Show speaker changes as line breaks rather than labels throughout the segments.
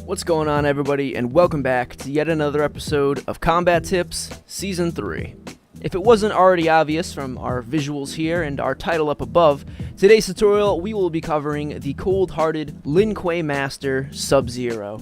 What's going on, everybody, and welcome back to yet another episode of Combat Tips Season 3. If it wasn't already obvious from our visuals here and our title up above, today's tutorial we will be covering the cold-hearted Lin Kuai master, Sub-Zero.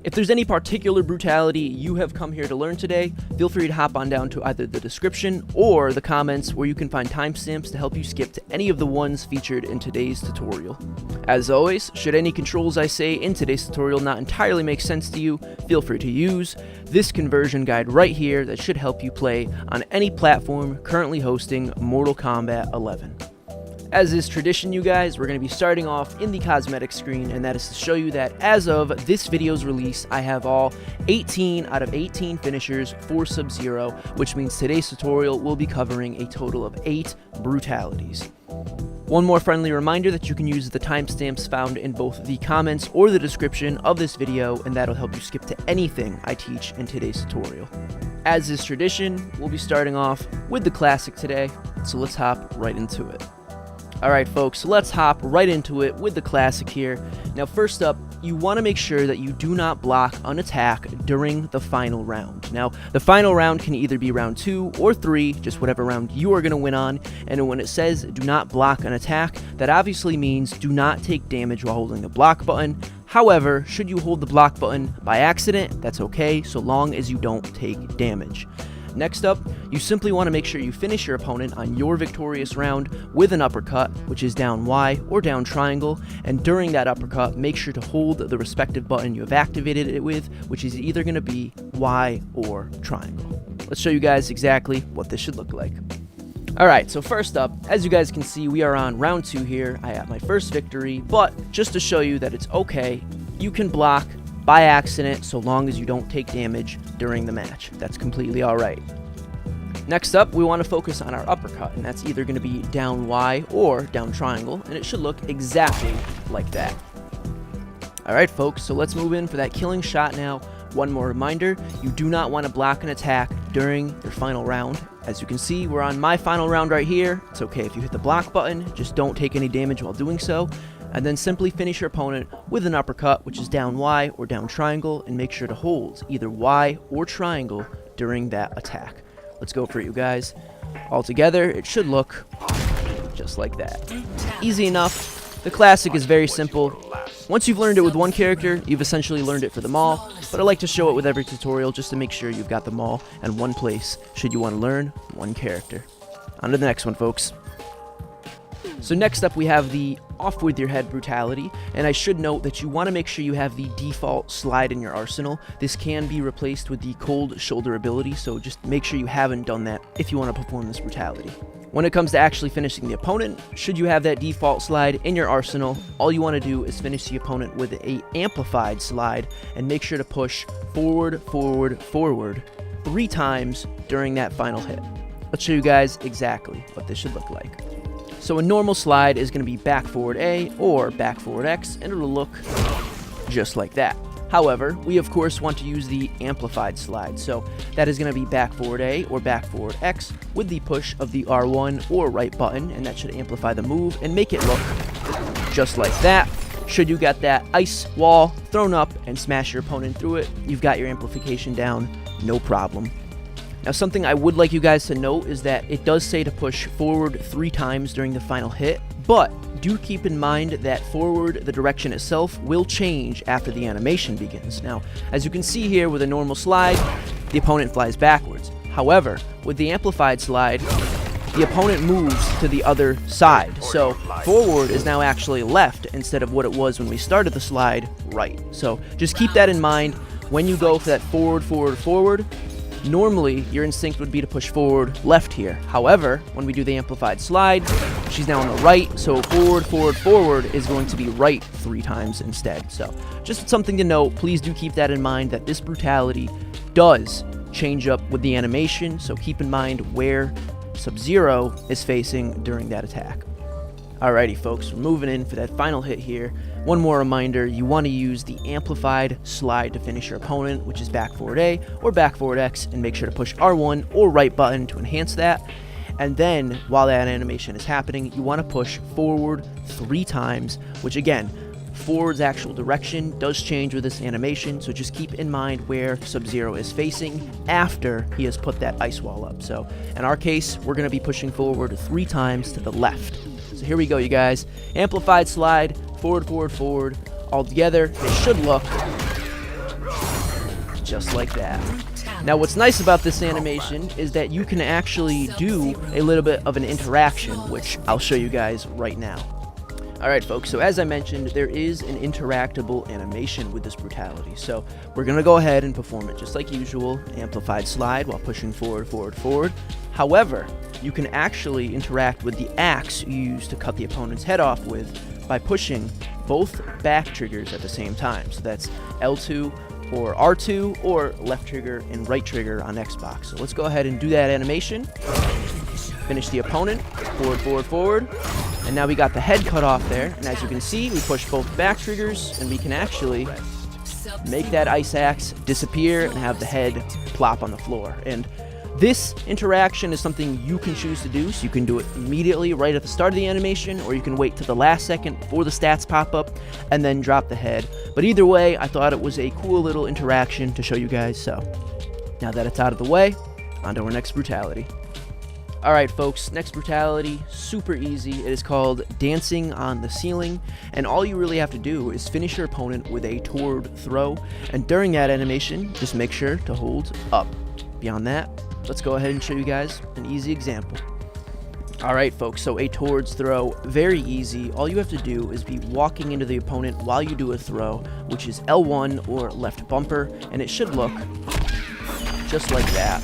If there's any particular brutality you have come here to learn today, feel free to hop on down to either the description or the comments where you can find timestamps to help you skip to any of the ones featured in today's tutorial. As always, should any controls I say in today's tutorial not entirely make sense to you, feel free to use this conversion guide right here that should help you play on any platform currently hosting Mortal Kombat 11. As is tradition, you guys, we're going to be starting off in the cosmetic screen, and that is to show you that as of this video's release, I have all 18 out of 18 finishers for Sub-Zero, which means today's tutorial will be covering a total of 8 brutalities. One more friendly reminder that you can use the timestamps found in both the comments or the description of this video, and that'll help you skip to anything I teach in today's tutorial. As is tradition, we'll be starting off with the Classic today, so let's hop right into it. Alright folks, let's hop right into it with the Classic here. Now first up, you want to make sure that you do not block an attack during the final round. Now, the final round can either be round 2 or 3, just whatever round you are going to win on, and when it says do not block an attack, that obviously means do not take damage while holding the block button. However, should you hold the block button by accident, that's okay, so long as you don't take damage. Next up, you simply want to make sure you finish your opponent on your victorious round with an uppercut, which is down Y or down triangle, and during that uppercut, make sure to hold the respective button you have activated it with, which is either going to be Y or triangle. Let's show you guys exactly what this should look like. Alright, so first up, as you guys can see, we are on round 2 here. I have my first victory, but just to show you that it's okay, you can block by accident so long as you don't take damage during the match. That's completely alright. Next up, we want to focus on our uppercut, and that's either going to be down Y or down triangle, and it should look exactly like that. Alright folks, so let's move in for that killing shot now. One more reminder, you do not want to block an attack during your final round. As you can see, we're on my final round right here. It's okay if you hit the block button, just don't take any damage while doing so. And then simply finish your opponent with an uppercut, which is down Y or down triangle, and make sure to hold either Y or triangle during that attack. Let's go for it, you guys. All together, it should look just like that. Easy enough. The Classic is very simple. Once you've learned it with one character, you've essentially learned it for them all, but I like to show it with every tutorial just to make sure you've got them all in one place, should you want to learn one character. On to the next one, folks. So next up we have the off with your head brutality, and I should note that you want to make sure you have the default slide in your arsenal. This can be replaced with the cold shoulder ability, so just make sure you haven't done that if you want to perform this brutality. When it comes to actually finishing the opponent, should you have that default slide in your arsenal, all you want to do is finish the opponent with an amplified slide and make sure to push forward, forward, forward 3 times during that final hit. Let's show you guys exactly what this should look like. So a normal slide is going to be back forward A or back forward X, and it'll look just like that. However, we of course want to use the amplified slide, so that is going to be back forward A or back forward X with the push of the R1 or right button, and that should amplify the move and make it look just like that. Should you get that ice wall thrown up and smash your opponent through it, you've got your amplification down, no problem. Now something I would like you guys to note is that it does say to push forward 3 times during the final hit, but do keep in mind that forward, the direction itself, will change after the animation begins. Now, as you can see here with a normal slide, the opponent flies backwards. However, with the amplified slide, the opponent moves to the other side. So forward is now actually left instead of what it was when we started the slide, right. So just keep that in mind when you go for that forward, forward, forward. Normally, your instinct would be to push forward left here. However, when we do the amplified slide, she's now on the right, so forward, forward, forward is going to be right 3 times instead. So just something to note, please do keep that in mind that this brutality does change up with the animation, so keep in mind where Sub-Zero is facing during that attack. Alrighty folks, we're moving in for that final hit here. One more reminder, you want to use the amplified slide to finish your opponent, which is back forward A or back forward X, and make sure to push R1 or right button to enhance that. And then, while that animation is happening, you want to push forward 3 times, which again, forward's actual direction does change with this animation, so just keep in mind where Sub-Zero is facing after he has put that ice wall up. So in our case, we're going to be pushing forward 3 times to the left. So here we go, you guys. Amplified slide, forward, forward, forward. All together, it should look just like that. Now what's nice about this animation is that you can actually do a little bit of an interaction, which I'll show you guys right now. Alright folks, so as I mentioned, there is an interactable animation with this Brutality. So we're going to go ahead and perform it just like usual, amplified slide while pushing forward, forward, forward. However, you can actually interact with the axe you use to cut the opponent's head off with by pushing both back triggers at the same time. So that's L2 or R2 or left trigger and right trigger on Xbox. So let's go ahead and do that animation. Finish the opponent, forward, forward, forward. And now we got the head cut off there, and as you can see, we push both back triggers, and we can actually make that ice axe disappear and have the head plop on the floor. And this interaction is something you can choose to do, so you can do it immediately right at the start of the animation, or you can wait to the last second before the stats pop up, and then drop the head. But either way, I thought it was a cool little interaction to show you guys, so now that it's out of the way, on to our next Brutality. Alright folks, next Brutality, super easy. It is called Dancing on the Ceiling, and all you really have to do is finish your opponent with a toward throw, and during that animation, just make sure to hold up. Beyond that, let's go ahead and show you guys an easy example. Alright folks, so a towards throw, very easy. All you have to do is be walking into the opponent while you do a throw, which is L1 or left bumper, and it should look just like that.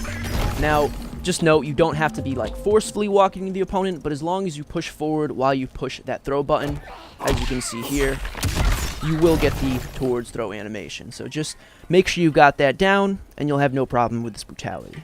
Now, just note, you don't have to be like forcefully walking the opponent, but as long as you push forward while you push that throw button, as you can see here, you will get the towards throw animation. So just make sure you've got that down, and you'll have no problem with this Brutality.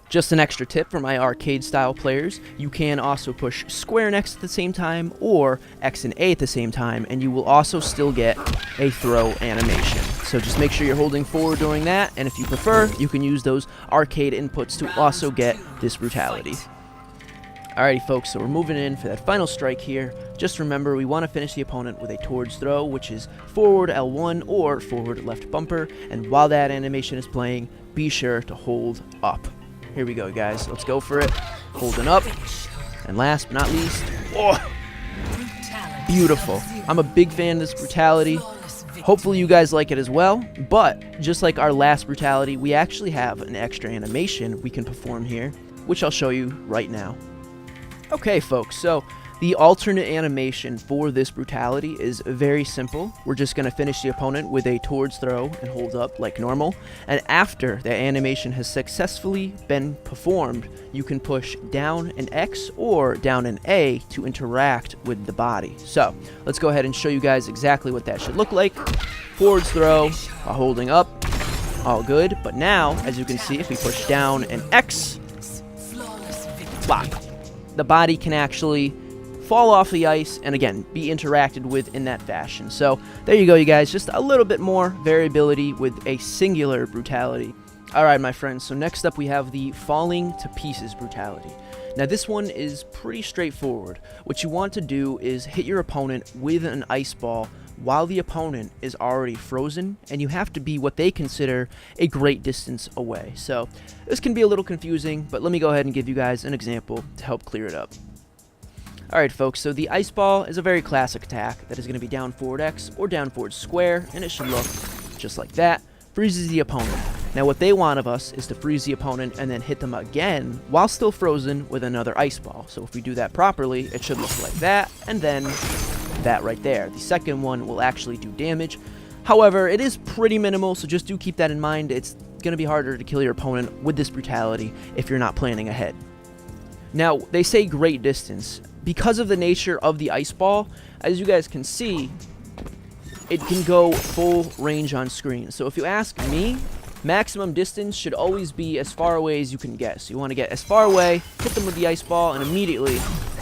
Just an extra tip for my arcade style players, you can also push square and X at the same time, or X and A at the same time, and you will also still get a throw animation. So just make sure you're holding forward during that, and if you prefer, you can use those arcade inputs to also get this Brutality. Alrighty folks, so we're moving in for that final strike here. Just remember, we want to finish the opponent with a towards throw, which is forward L1 or forward left bumper, and while that animation is playing, be sure to hold up. Here we go, guys. Let's go for it. Holding up. And last but not least, oh, beautiful. I'm a big fan of this Brutality. Hopefully you guys like it as well. But just like our last Brutality, we actually have an extra animation we can perform here, which I'll show you right now. Okay, folks, so the alternate animation for this Brutality is very simple. We're just going to finish the opponent with a towards throw and hold up like normal. And after that animation has successfully been performed, you can push down an X or down an A to interact with the body. So let's go ahead and show you guys exactly what that should look like. Forwards throw while holding up. All good. But now, as you can see, if we push down an X, flop, the body can actually fall off the ice and again be interacted with in that fashion. So there you go, you guys, just a little bit more variability with a singular Brutality. Alright my friends, so next up we have the falling to pieces Brutality. Now this one is pretty straightforward. What you want to do is hit your opponent with an ice ball while the opponent is already frozen, and you have to be what they consider a great distance away. So this can be a little confusing, but let me go ahead and give you guys an example to help clear it up. Alright folks, so the ice ball is a very classic attack that is going to be down forward X or down forward square, and it should look just like that. Freezes the opponent. Now what they want of us is to freeze the opponent and then hit them again while still frozen with another ice ball. So if we do that properly, it should look like that, and then that right there. The second one will actually do damage. However, it is pretty minimal, so just do keep that in mind. It's going to be harder to kill your opponent with this Brutality if you're not planning ahead. Now, they say great distance. Because of the nature of the ice ball, as you guys can see, it can go full range on screen. So if you ask me, maximum distance should always be as far away as you can get. So you want to get as far away, hit them with the ice ball, and immediately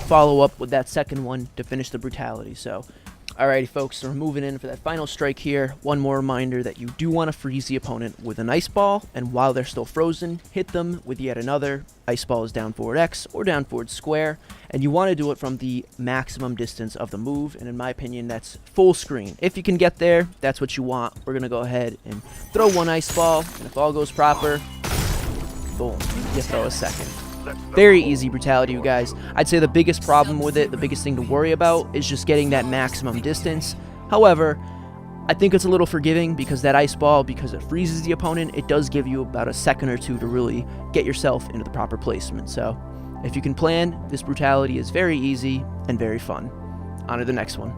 follow up with that second one to finish the Brutality. So Alrighty folks, so we're moving in for that final strike here. One more reminder that you do want to freeze the opponent with an ice ball, and while they're still frozen, hit them with yet another. Ice ball is down forward X or down forward square, and you want to do it from the maximum distance of the move, and in my opinion that's full screen. If you can get there, that's what you want. We're going to go ahead and throw one ice ball, and if all goes proper, boom, you throw a second. Very easy brutality, you guys. I'd say the biggest problem with it, the biggest thing to worry about, is just getting that maximum distance. However, I think it's a little forgiving because that ice ball, because it freezes the opponent, it does give you about a second or two to really get yourself into the proper placement. So if you can plan, this brutality is very easy and very fun. On to the next one.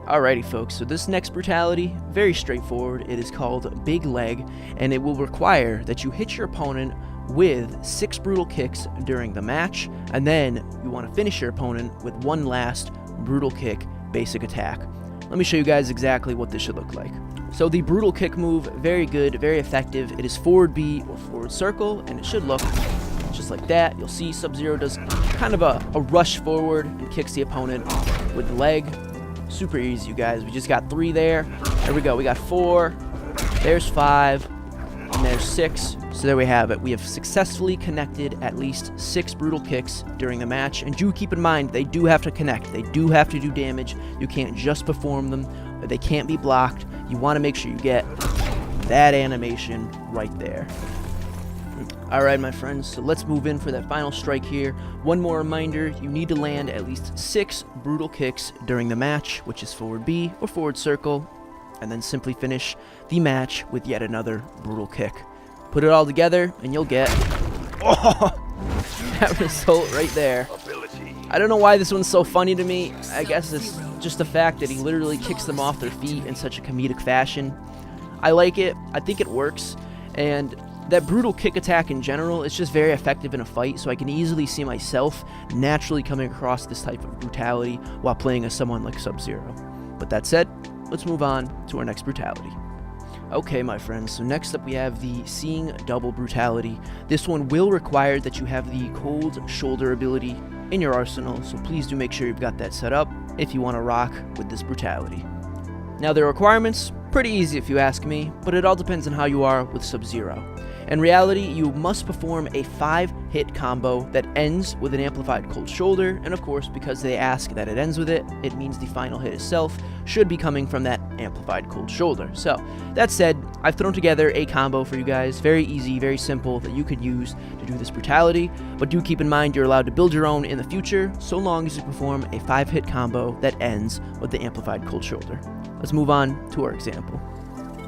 Alrighty folks, so this next brutality, very straightforward. It is called Big Leg, and it will require that you hit your opponent with 6 brutal kicks during the match, and then you want to finish your opponent with one last brutal kick basic attack. Let me show you guys exactly what this should look like. So the brutal kick move, very good, very effective. It is forward B or forward circle, and it should look just like that. You'll see Sub-Zero does kind of a rush forward and kicks the opponent with the leg. Super easy, you guys. We just got 3 there. There we go. We got 4. There's 5. And there's 6. So there we have it. We have successfully connected at least 6 brutal kicks during the match. And do keep in mind, they do have to connect. They do have to do damage. You can't just perform them. They can't be blocked. You want to make sure you get that animation right there. Alright, my friends, so let's move in for that final strike here. One more reminder, you need to land at least 6 brutal kicks during the match, which is forward B or forward circle, and then simply finish the match with yet another brutal kick. Put it all together, and you'll get that result right there. I don't know why this one's so funny to me. I guess it's just the fact that he literally kicks them off their feet in such a comedic fashion. I like it. I think it works, and that brutal kick attack in general is just very effective in a fight, so I can easily see myself naturally coming across this type of brutality while playing as someone like Sub-Zero. But that said, let's move on to our next brutality. Okay, my friends, so next up we have the Seeing Double brutality. This one will require that you have the Cold Shoulder ability in your arsenal, so please do make sure you've got that set up if you want to rock with this brutality. Now, the requirements, pretty easy if you ask me, but it all depends on how you are with Sub-Zero. In reality, you must perform a 5-hit combo that ends with an amplified cold shoulder, and of course, because they ask that it ends with it, it means the final hit itself should be coming from that amplified cold shoulder. So, that said, I've thrown together a combo for you guys, very easy, very simple, that you could use to do this brutality, but do keep in mind you're allowed to build your own in the future, so long as you perform a 5-hit combo that ends with the amplified cold shoulder. Let's move on to our example.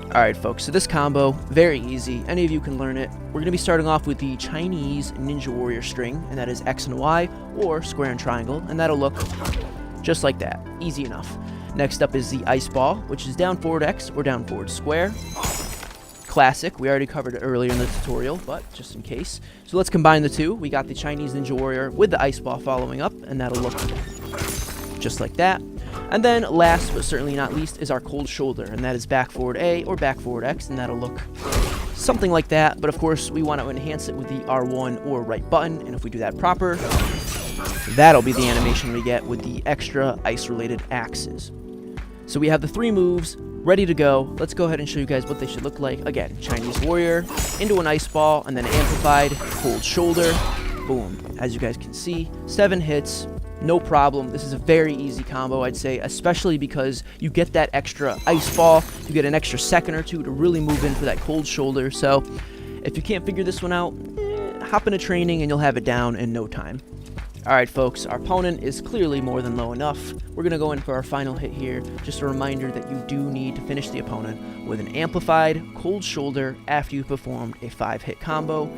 Alright folks, so this combo, very easy, any of you can learn it. We're going to be starting off with the Chinese Ninja Warrior string, and that is X and Y, or square and triangle, and that'll look just like that, easy enough. Next up is the Ice Ball, which is down forward X or down forward square. Classic, we already covered it earlier in the tutorial, but just in case. So let's combine the two. We got the Chinese Ninja Warrior with the Ice Ball following up, and that'll look just like that. And then last but certainly not least is our Cold Shoulder, and that is back forward A or back forward X, and that'll look something like that. But of course, we want to enhance it with the R1 or right button, and if we do that proper, that'll be the animation we get with the extra ice-related axes. So we have the 3 moves ready to go. Let's go ahead and show you guys what they should look like. Again, Chinese Warrior into an Ice Ball, and then amplified Cold Shoulder. Boom. As you guys can see, 7 hits. No problem. This is a very easy combo, I'd say, especially because you get that extra Ice Ball. You get an extra second or two to really move in for that Cold Shoulder. So if you can't figure this one out, hop into training and you'll have it down in no time. Alright folks, our opponent is clearly more than low enough. We're going to go in for our final hit here. Just a reminder that you do need to finish the opponent with an amplified Cold Shoulder after you performed a 5-hit combo.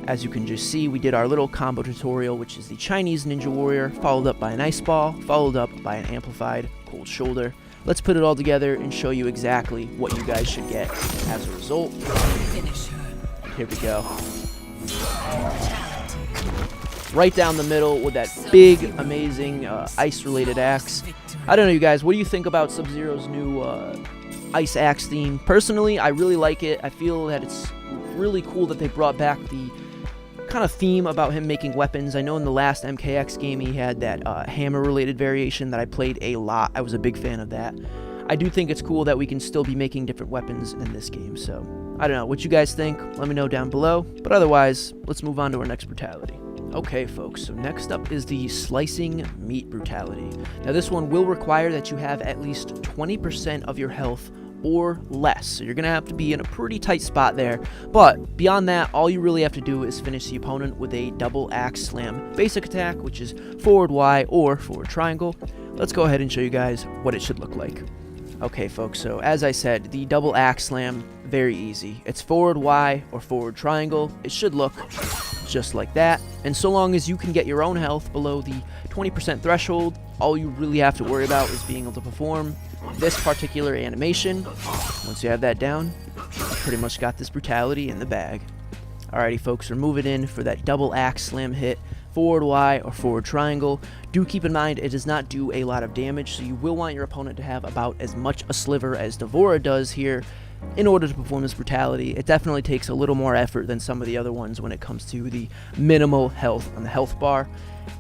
As you can just see, we did our little combo tutorial, which is the Chinese Ninja Warrior, followed up by an Ice Ball, followed up by an amplified Cold Shoulder. Let's put it all together and show you exactly what you guys should get as a result. Here we go. Right down the middle with that big, amazing ice-related axe. I don't know, you guys, what do you think about Sub-Zero's new ice axe theme? Personally, I really like it. I feel that it's really cool that they brought back the kind of theme about him making weapons. I know in the last MKX game he had that hammer-related variation that I played a lot. I was a big fan of that. I do think it's cool that we can still be making different weapons in this game, so I don't know what you guys think. Let me know down below, but otherwise, let's move on to our next brutality. Okay, folks, so next up is the slicing meat brutality. Now, this one will require that you have at least 20% of your health or less, so you're gonna have to be in a pretty tight spot there, but beyond that, all you really have to do is finish the opponent with a double axe slam basic attack, which is forward Y or forward triangle. Let's go ahead and show you guys what it should look like. Okay, folks, so as I said, the double axe slam, very easy. It's forward Y or forward triangle. It should look just like that, and so long as you can get your own health below the 20% threshold, all you really have to worry about is being able to perform this particular animation. Once you have that down, you pretty much got this brutality in the bag. Alrighty, folks, we're moving in for that double axe slam hit, forward Y or forward triangle. Do keep in mind it does not do a lot of damage, so you will want your opponent to have about as much a sliver as Devora does here in order to perform this brutality. It definitely takes a little more effort than some of the other ones when it comes to the minimal health on the health bar.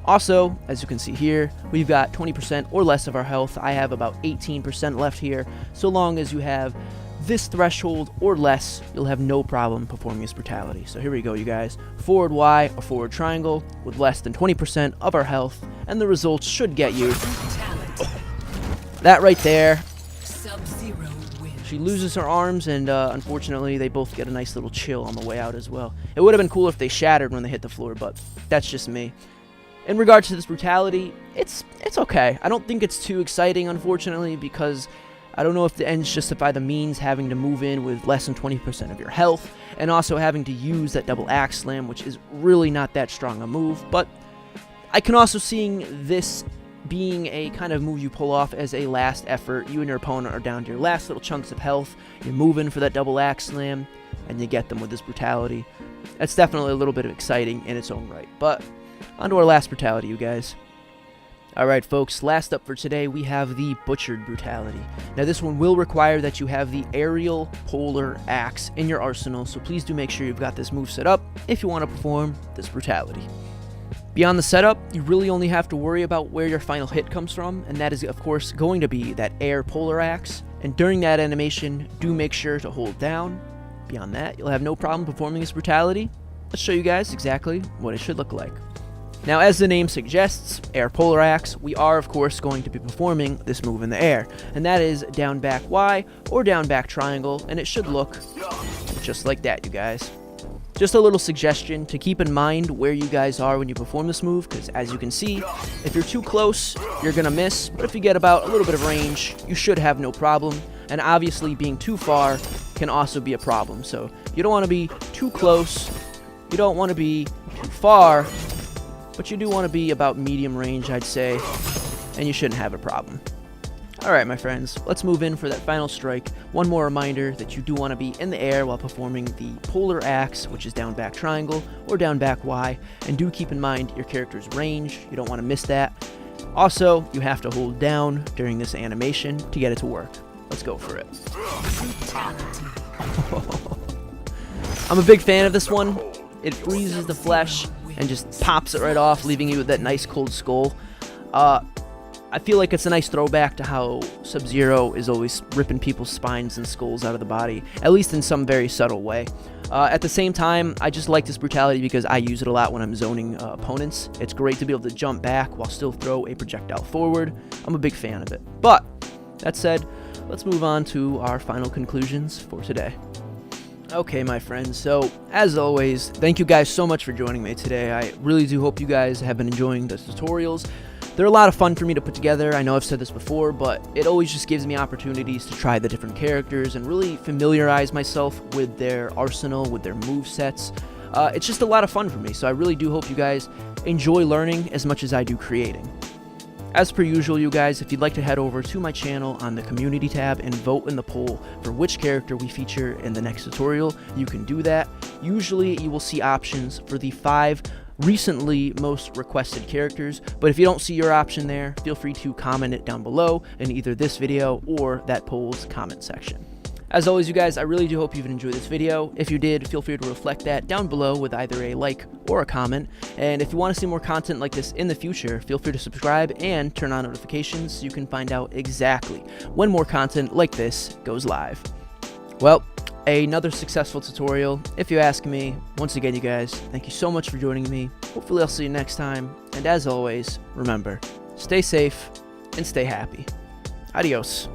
Also, as you can see here, we've got 20% or less of our health. I have about 18% left here. So long as you have this threshold or less, you'll have no problem performing this brutality. So here we go, you guys. Forward Y or forward triangle with less than 20% of our health, and the results should get you that right there. She loses her arms, and unfortunately, they both get a nice little chill on the way out as well. It would have been cool if they shattered when they hit the floor, but that's just me. In regards to this brutality, it's okay. I don't think it's too exciting, unfortunately, because I don't know if the ends justify the means having to move in with less than 20% of your health, and also having to use that double axe slam, which is really not that strong a move, but I can also see this being a kind of move you pull off as a last effort. You and your opponent are down to your last little chunks of health, you're moving for that double axe slam, and you get them with this brutality. That's definitely a little bit of exciting in its own right, but on to our last brutality, you guys. Alright, folks, last up for today, we have the Butchered Brutality. Now, this one will require that you have the aerial polar axe in your arsenal, so please do make sure you've got this move set up if you want to perform this brutality. Beyond the setup, you really only have to worry about where your final hit comes from, and that is, of course, going to be that air polar axe. And during that animation, do make sure to hold down. Beyond that, you'll have no problem performing this brutality. Let's show you guys exactly what it should look like. Now, as the name suggests, air polar axe, we are of course going to be performing this move in the air, and that is down back Y or down back triangle, and it should look just like that, you guys. Just a little suggestion to keep in mind where you guys are when you perform this move, because as you can see, if you're too close, you're gonna miss, but if you get about a little bit of range, you should have no problem, and obviously being too far can also be a problem. So you don't want to be too close, you don't want to be too far, but you do want to be about medium range, I'd say, and you shouldn't have a problem. Alright, my friends, let's move in for that final strike. One more reminder that you do want to be in the air while performing the polar axe, which is down back triangle or down back Y, and do keep in mind your character's range. You don't want to miss that. Also, you have to hold down during this animation to get it to work. Let's go for it. I'm a big fan of this one. It freezes the flesh and just pops it right off, leaving you with that nice cold skull. I feel like it's a nice throwback to how Sub-Zero is always ripping people's spines and skulls out of the body, at least in some very subtle way. At the same time, I just like this brutality because I use it a lot when I'm zoning opponents. It's great to be able to jump back while still throw a projectile forward. I'm a big fan of it. But, that said, let's move on to our final conclusions for today. Okay, my friends, so as always, thank you guys so much for joining me today. I really do hope you guys have been enjoying the tutorials. They're a lot of fun for me to put together. I know I've said this before, but it always just gives me opportunities to try the different characters and really familiarize myself with their arsenal, with their movesets. It's just a lot of fun for me, so I really do hope you guys enjoy learning as much as I do creating. As per usual, you guys, if you'd like to head over to my channel on the community tab and vote in the poll for which character we feature in the next tutorial, you can do that. Usually you will see options for the 5 recently most requested characters, but if you don't see your option there, feel free to comment it down below in either this video or that poll's comment section. As always, you guys, I really do hope you've enjoyed this video. If you did, feel free to reflect that down below with either a like or a comment. And if you want to see more content like this in the future, feel free to subscribe and turn on notifications so you can find out exactly when more content like this goes live. Well, another successful tutorial, if you ask me. Once again, you guys, thank you so much for joining me. Hopefully I'll see you next time. And as always, remember, stay safe and stay happy. Adios.